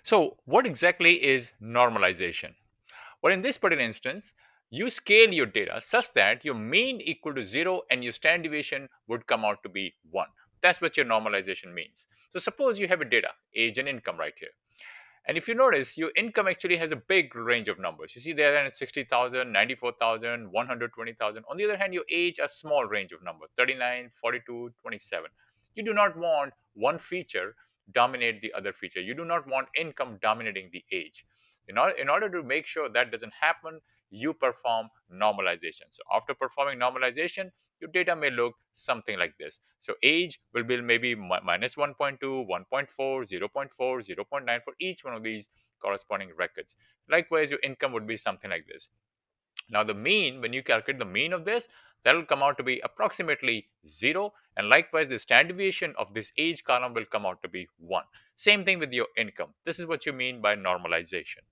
So, what exactly is normalization? Well, in this particular instance, you scale your data such that your mean equal to 0 and your standard deviation would come out to be 1. That's what your normalization means. So, suppose you have a data, age and income right here. And if you notice, your income actually has a big range of numbers. You see there are 60,000, 94,000, 120,000. On the other hand, your age, a small range of numbers, 39, 42, 27. You do not want one feature dominate the other feature. You do not want income dominating the age. In order to make sure that doesn't happen, you perform normalization. So after performing normalization, your data may look something like this. So age will be maybe minus 1.2, 1.4, 0.4, 0.9 for each one of these corresponding records. Likewise, your income would be something like this. Now, the mean, when you calculate the mean of this, that will come out to be approximately 0. And likewise, the standard deviation of this age column will come out to be 1. Same thing with your income. This is what you mean by normalization.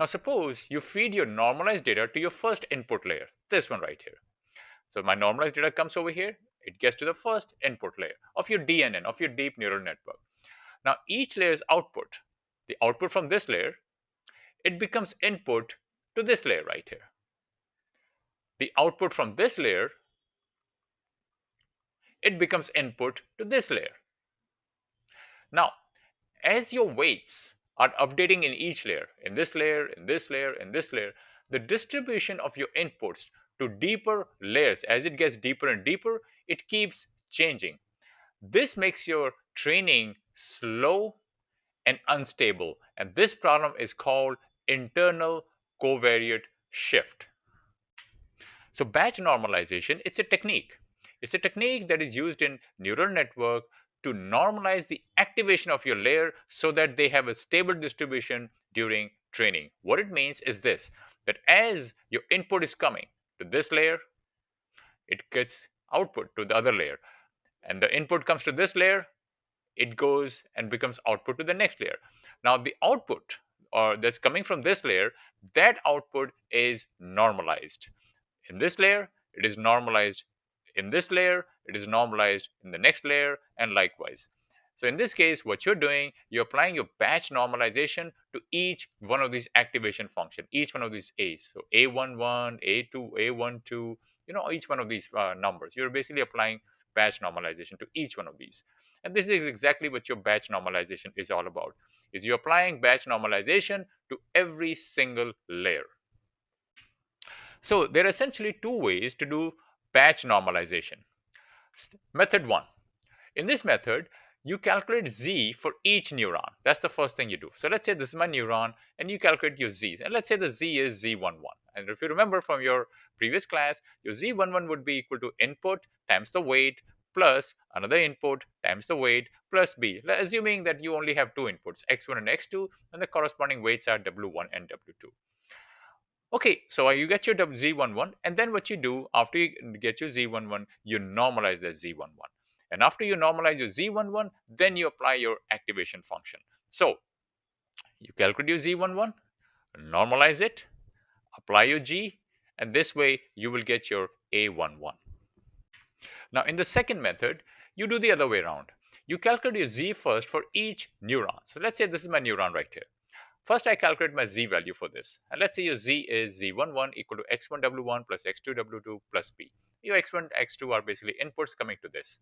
Now, suppose you feed your normalized data to your first input layer, this one right here. So my normalized data comes over here. It gets to the first input layer of your DNN, of your deep neural network. Now, each layer's output, the output from this layer, it becomes input to this layer right here. The output from this layer, it becomes input to this layer. Now, as your weights are updating in each layer, in this layer, in this layer, in this layer, the distribution of your inputs to deeper layers, as it gets deeper and deeper, it keeps changing. This makes your training slow and unstable, and this problem is called internal covariate shift. So batch normalization, it's a technique. It's a technique that is used in neural network to normalize the activation of your layer so that they have a stable distribution during training. What it means is this, that as your input is coming to this layer, it gets output to the other layer. And the input comes to this layer, it goes and becomes output to the next layer. Now, the output or that's coming from this layer, that output is normalized. In this layer, it is normalized. In this layer, it is normalized in the next layer, and likewise. So in this case, what you're doing, you're applying your batch normalization to each one of these activation function, each one of these A's. So A11, A2, A12, each one of these numbers. You're basically applying batch normalization to each one of these. And this is exactly what your batch normalization is all about, is you're applying batch normalization to every single layer. So there are essentially two ways to do batch normalization. Method one. In this method, you calculate Z for each neuron. That's the first thing you do. So let's say this is my neuron and you calculate your Z. And let's say the Z is Z11. And if you remember from your previous class, your Z11 would be equal to input times the weight plus another input times the weight plus B. Assuming that you only have two inputs, X1 and X2, and the corresponding weights are W1 and W2. Okay, so you get your Z11, and then what you do after you get your Z11, you normalize that Z11. And after you normalize your Z11, then you apply your activation function. So you calculate your Z11, normalize it, apply your G, and this way you will get your A11. Now, in the second method, you do the other way around. You calculate your Z first for each neuron. So let's say this is my neuron right here. First, I calculate my Z value for this. And let's say your Z is Z11 equal to X1W1 plus X2W2 plus B. Your X1, X2 are basically inputs coming to this.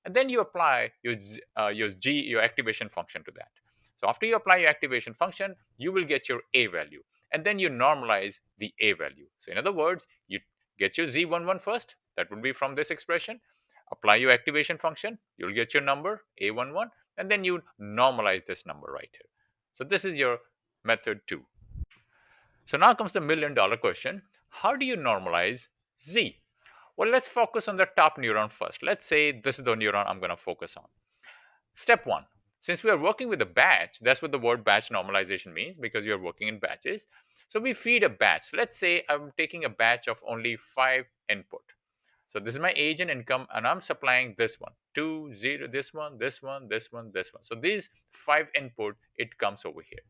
And then you apply your activation function to that. So after you apply your activation function, you will get your A value. And then you normalize the A value. So in other words, you get your Z11 first. That would be from this expression. Apply your activation function. You'll get your number, A11. And then you normalize this number right here. So this is your method 2. So now comes the $1,000,000 question. How do you normalize Z? Well, let's focus on the top neuron first. Let's say this is the neuron I'm going to focus on. Step 1. Since we are working with a batch, that's what the word batch normalization means, because you're working in batches. So we feed a batch. Let's say I'm taking a batch of only 5 input. So this is my age and income, and I'm supplying this one, 2, 0, this one, this one, this one, this one. So these 5 input, it comes over here.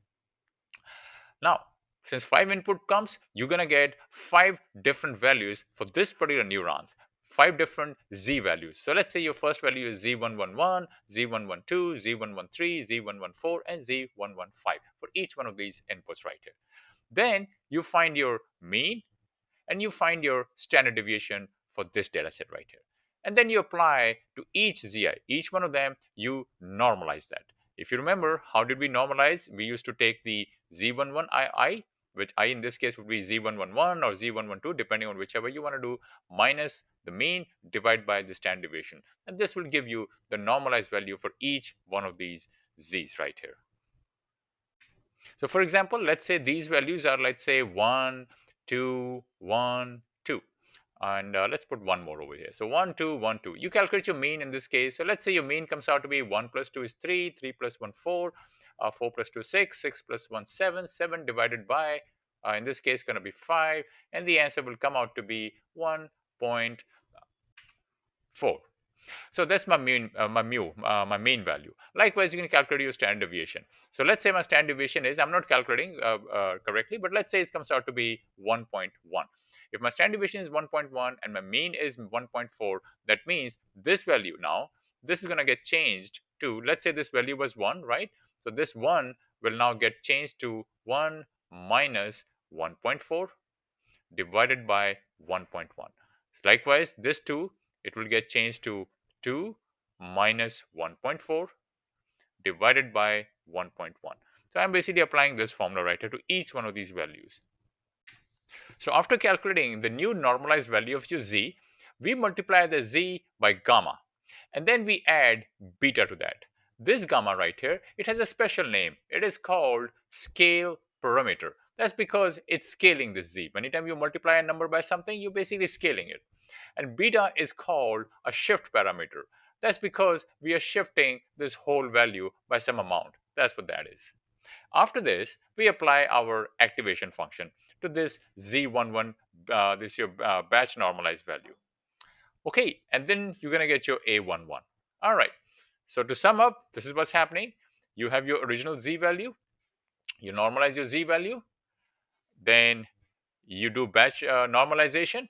Now, since 5 input comes, you're going to get 5 different values for this particular neurons. 5 different z values. So let's say your first value is z111, z112, z113, z114, and z115 for each one of these inputs right here. Then you find your mean and you find your standard deviation for this data set right here. And then you apply to each zi, each one of them, you normalize that. If you remember, how did we normalize? We used to take the z11i, which I in this case would be z111 or z112, depending on whichever you want to do, minus the mean divided by the standard deviation. And this will give you the normalized value for each one of these z's right here. So for example, let's say these values are, let's say 1, 2, 1, 2. And let's put one more over here. So 1, 2, 1, 2. You calculate your mean in this case. So let's say your mean comes out to be 1 plus 2 is 3, 3 plus 1, 4, 4 plus 2 is 6, 6 plus 1, 7, 7 divided by, in this case, going to be 5. And the answer will come out to be 1.4. So that's my mean, my mean value. Likewise, you can calculate your standard deviation. So let's say my standard deviation is, I'm not calculating correctly, but let's say it comes out to be 1.1. If my standard deviation is 1.1 and my mean is 1.4, that means this value now, this is going to get changed to, let's say this value was 1, right? So this 1 will now get changed to 1 minus 1.4 divided by 1.1. Likewise, this 2, it will get changed to 2 minus 1.4 divided by 1.1. So I'm basically applying this formula right here to each one of these values. So after calculating the new normalized value of your z, we multiply the z by gamma, and then we add beta to that. This gamma right here, it has a special name. It is called scale parameter. That's because it's scaling this z. Anytime you multiply a number by something, you're basically scaling it. And beta is called a shift parameter. That's because we are shifting this whole value by some amount. That's what that is. After this, we apply our activation function to this z11, this your batch normalized value. Okay, and then you're going to get your A11. All right. So to sum up, this is what's happening. You have your original z value, you normalize your z value, then you do batch normalization.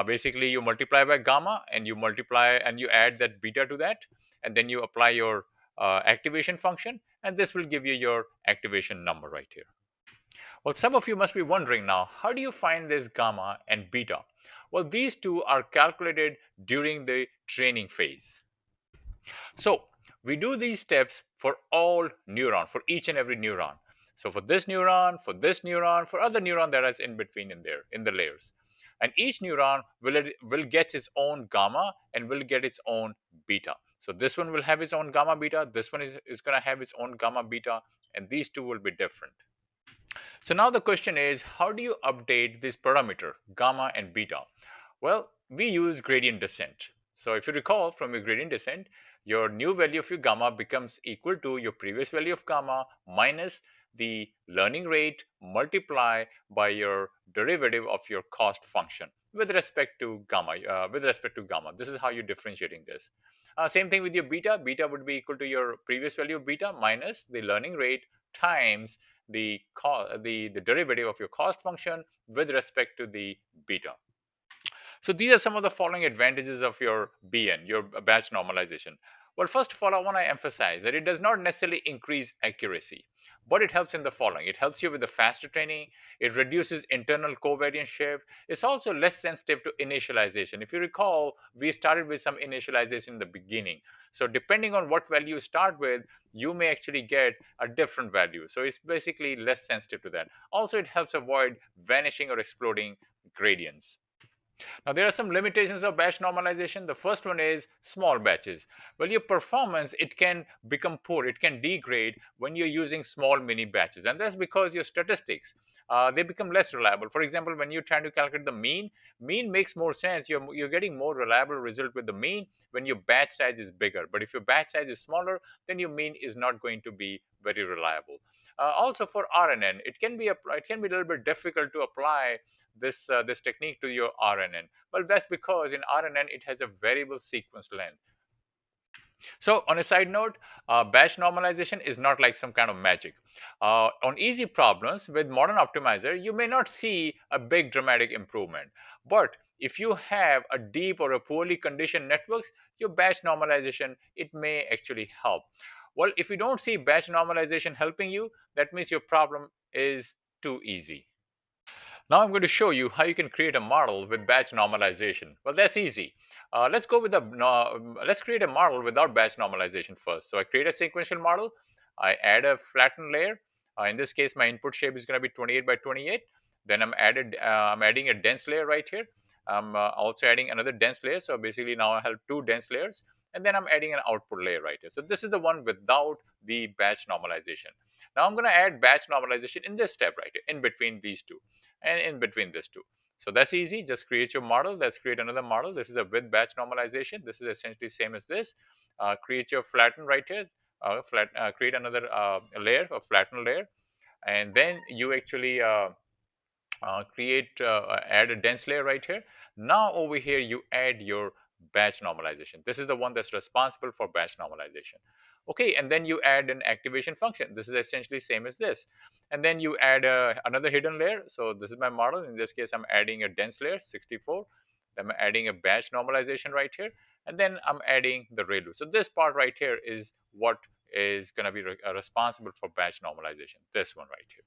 Basically, you multiply by gamma and you multiply and you add that beta to that, and then you apply your activation function, and this will give you your activation number right here. Well, some of you must be wondering now, how do you find this gamma and beta? Well, these two are calculated during the training phase. So we do these steps for all neuron, for each and every neuron. So for this neuron, for this neuron, for other neuron that is in between in there, in the layers. And each neuron will get its own gamma and will get its own beta. So this one will have its own gamma beta, this one is going to have its own gamma beta, and these two will be different. So now the question is, how do you update this parameter, gamma and beta? Well, we use gradient descent. So if you recall from your gradient descent, your new value of your gamma becomes equal to your previous value of gamma minus the learning rate multiply by your derivative of your cost function with respect to gamma. This is how you're differentiating this. Same thing with your beta. Beta would be equal to your previous value of beta minus the learning rate times the derivative of your cost function with respect to the beta. So these are some of the following advantages of your BN, your batch normalization. Well, first of all, I want to emphasize that it does not necessarily increase accuracy, but it helps in the following. It helps you with the faster training. It reduces internal covariance shift. It's also less sensitive to initialization. If you recall, we started with some initialization in the beginning. So depending on what value you start with, you may actually get a different value. So it's basically less sensitive to that. Also, it helps avoid vanishing or exploding gradients. Now, there are some limitations of batch normalization. The first one is small batches. Well, your performance, it can become poor, it can degrade when you're using small mini batches. And that's because your statistics, they become less reliable. For example, when you're trying to calculate the mean makes more sense. You're getting more reliable result with the mean when your batch size is bigger. But if your batch size is smaller, then your mean is not going to be very reliable. Also for RNN, it can be a little bit difficult to apply this technique to your RNN. Well, that's because in RNN it has a variable sequence length. So on a side note, batch normalization is not like some kind of magic. On easy problems with modern optimizer, you may not see a big dramatic improvement. But If you have a deep or a poorly conditioned networks, your batch normalization, it may actually help. Well, if you don't see batch normalization helping you, that means your problem is too easy. Now I'm going to show you how you can create a model with batch normalization. Well, that's easy. Let's go with the let's create a model without batch normalization first. So I create a sequential model. I add a flattened layer. In this case, my input shape is going to be 28 by 28. Then I'm adding a dense layer right here. I'm also adding another dense layer. So basically now I have two dense layers, and then I'm adding an output layer right here. So this is the one without the batch normalization. Now I'm going to add batch normalization in this step right here, in between these two and in between these two. So that's easy. Just create your model. Let's create another model. This is a with batch normalization. This is essentially same as this. Create your flatten right here. Create another layer, a flatten layer, and then you actually add a dense layer right here. Now over here you add your batch normalization. This is the one that's responsible for batch normalization. Okay, and then you add an activation function. This is essentially same as this. And then you add another hidden layer. So this is my model. In this case, I'm adding a dense layer, 64. Then I'm adding a batch normalization right here. And then I'm adding the ReLU. So this part right here is what is going to be responsible for batch normalization. This one right here.